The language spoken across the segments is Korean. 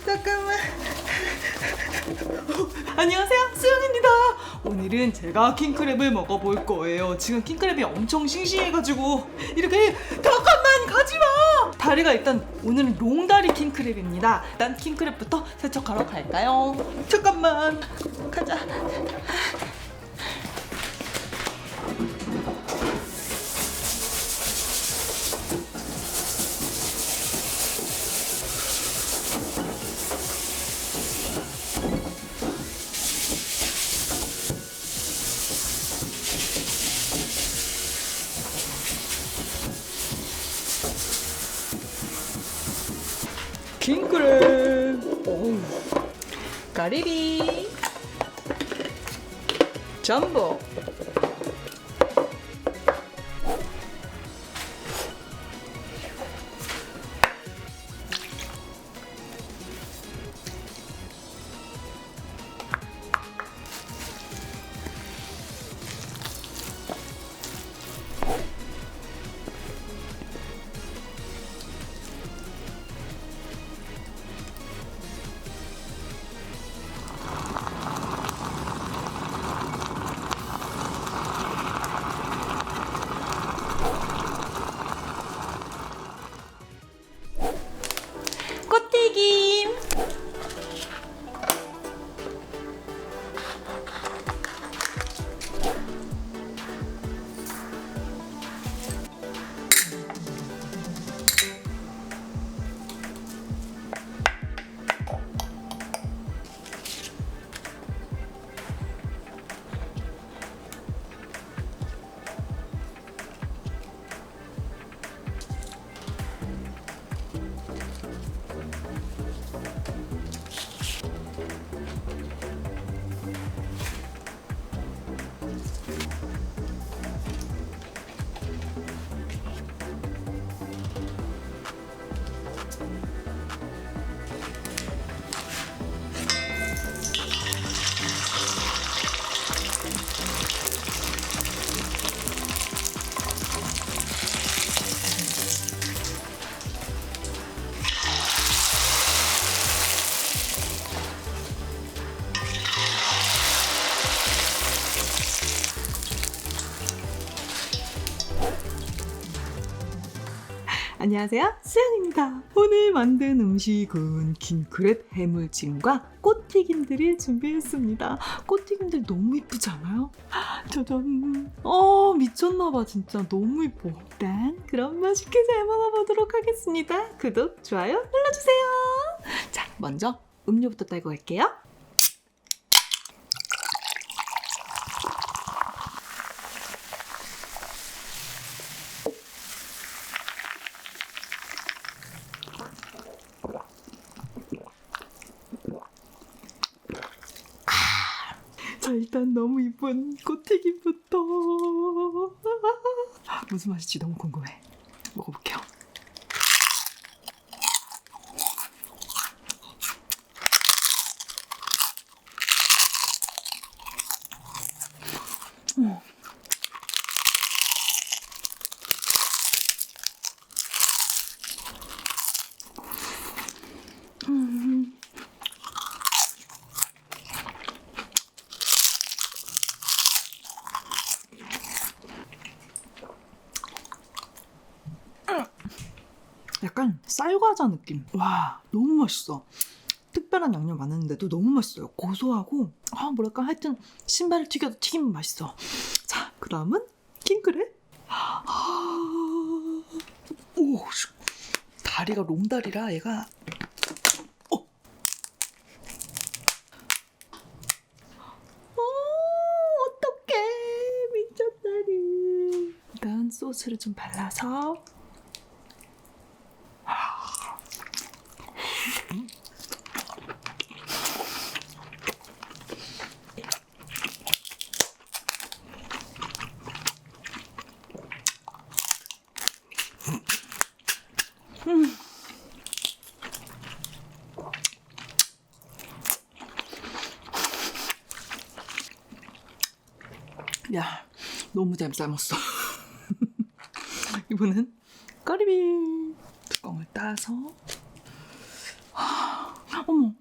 잠깐만. 안녕하세요, 수영입니다. 오늘은 제가 킹크랩을 먹어볼 거예요. 지금 킹크랩이 엄청 싱싱해가지고 이렇게 잠깐만 가지마. 다리가 일단 오늘은 롱다리 킹크랩입니다. 일단 킹크랩부터 세척하러 갈까요? 잠깐만 가자. 킹크랩, 오우, 가리비, 전복, 꽃튀김. 안녕하세요, 수영입니다. 오늘 만든 음식은 킹크랩 해물찜과 꽃튀김들을 준비했습니다. 꽃튀김들 너무 이쁘지 않아요? 짜잔. 미쳤나봐. 진짜 너무 이뻐. 일단 그럼 맛있게 잘 먹어보도록 하겠습니다. 구독, 좋아요 눌러주세요. 자, 먼저 음료부터 따고 갈게요. 자, 일단 너무 이쁜 꽃튀김부터. 무슨 맛일지 너무 궁금해. 먹어볼게요. 약간 쌀과자 느낌. 와, 너무 맛있어. 특별한 양념 많은데도 너무 맛있어요. 고소하고 뭐랄까 하여튼 신발을 튀겨도 튀기면 맛있어. 자, 그 다음은 킹크랩. 오, 다리가 롱다리라 얘가 어떡해, 미쳤다리. 일단 소스를 좀 발라서 야, 너무 잘 삶았어. 이번엔 가리비 뚜껑을 따서 어머,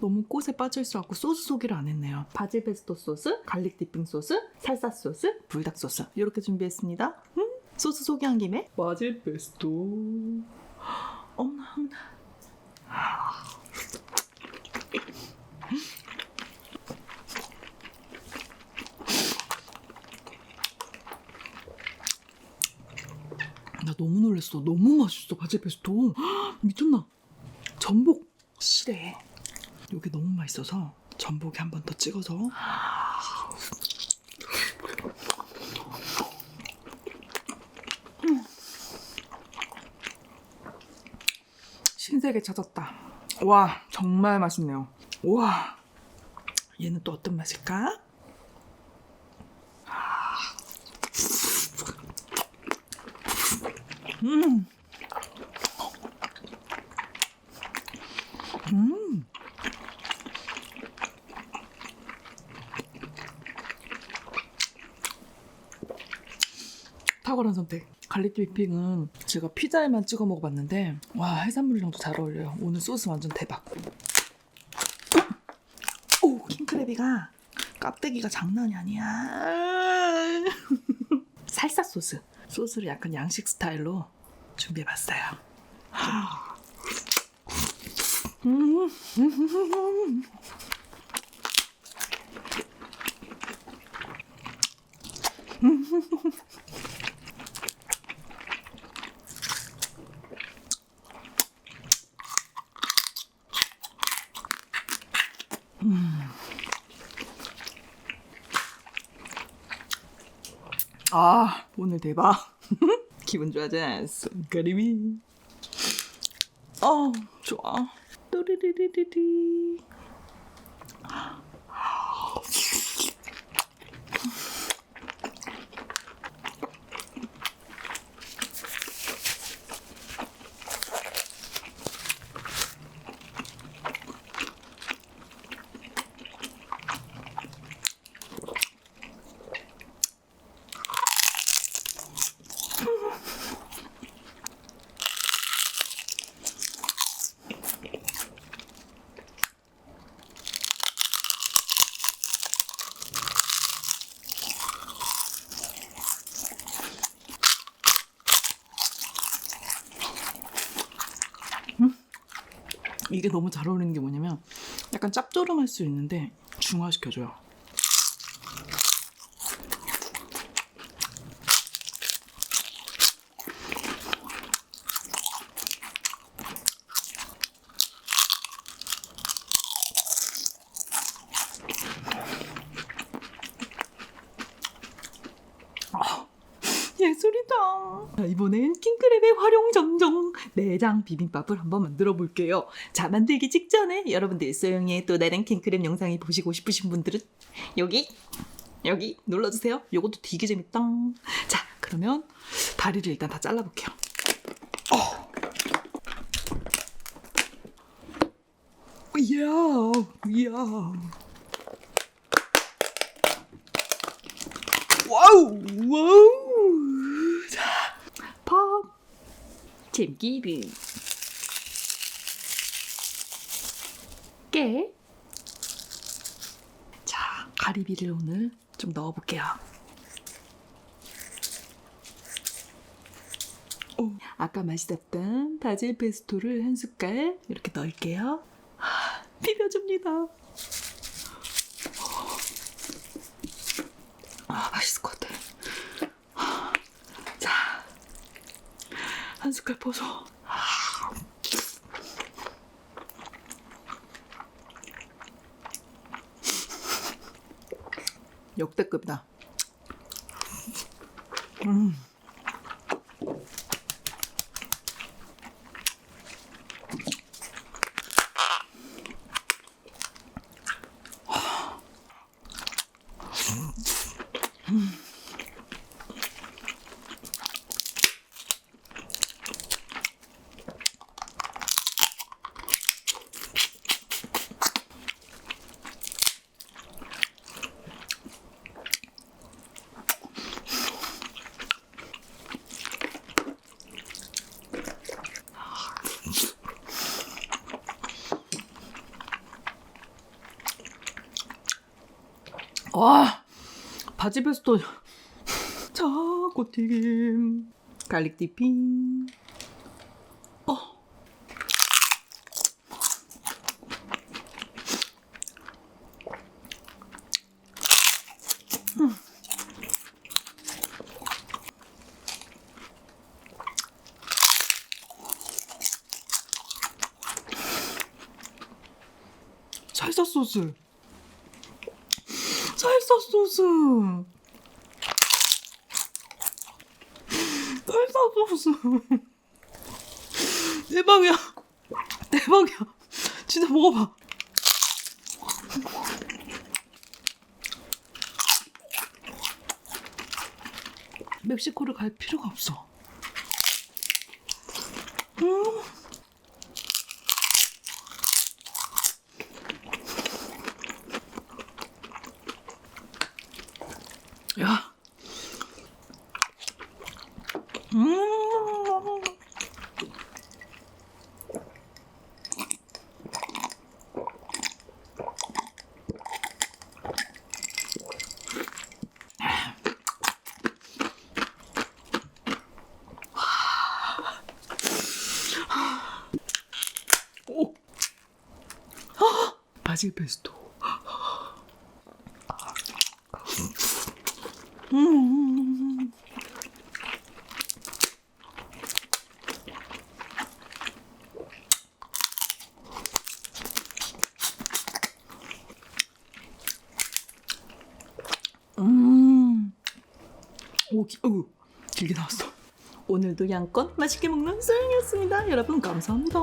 너무 꽃에 빠져있어갖고 소스 소개를 안 했네요. 바질 페스토 소스, 갈릭 디핑 소스, 살사 소스, 불닭 소스 이렇게 준비했습니다. 소스 소개한 김에 바질 페스토. 어머나. 나 너무 놀랐어. 너무 맛있어. 바질 페스토. 미쳤나? 전복 실해. 이게 너무 맛있어서 전복에 한 번 더 찍어서. 신세계 찾았다. 와, 정말 맛있네요. 와, 얘는 또 어떤 맛일까? 탁월한 선택. 갈릭 디핑은 제가 피자에만 찍어 먹어봤는데 와, 해산물이랑도 잘 어울려요. 오늘 소스 완전 대박. 오, 킹크랩이가 껍데기가 장난이 아니야. 살사 소스. 소스를 약간 양식 스타일로 준비해봤어요. 아, 오늘 대박. 기분 좋아져. 손가림이. 좋아. 또리리리리리. 이게 너무 잘 어울리는 게 뭐냐면 약간 짭조름할 수 있는데 중화시켜줘요. 예술이다. 자, 이번엔 킹크랩의 활용점정 내장 비빔밥을 한번 만들어 볼게요. 자, 만들기 직전에 여러분들 소영이의 또 다른 킹크랩 영상이 보시고 싶으신 분들은 여기 눌러주세요. 요것도 되게 재밌다. 자, 그러면 다리를 일단 다 잘라볼게요. 이야. 와우. 자, 밥, 참기름, 깨. 자, 가리비를 오늘 좀 넣어볼게요. 아까 맛있었던 바질 페스토를 한 숟갈 이렇게 넣을게요. 비벼줍니다. 맛있을 것 같아. 자, 한 숟갈 퍼서. 역대급이다. 와, 바지 페스토 차고튀김 갈릭 디핑. 살사 소스. 살사 소스. 살사 소스. 대박이야. 대박이야. 진짜 먹어봐. 멕시코를 갈 필요가 없어. 야. 오. 바질 페스토. 오, 어우, 길게 나왔어. 오늘도 양껏 맛있게 먹는 소영이었습니다. 여러분 감사합니다.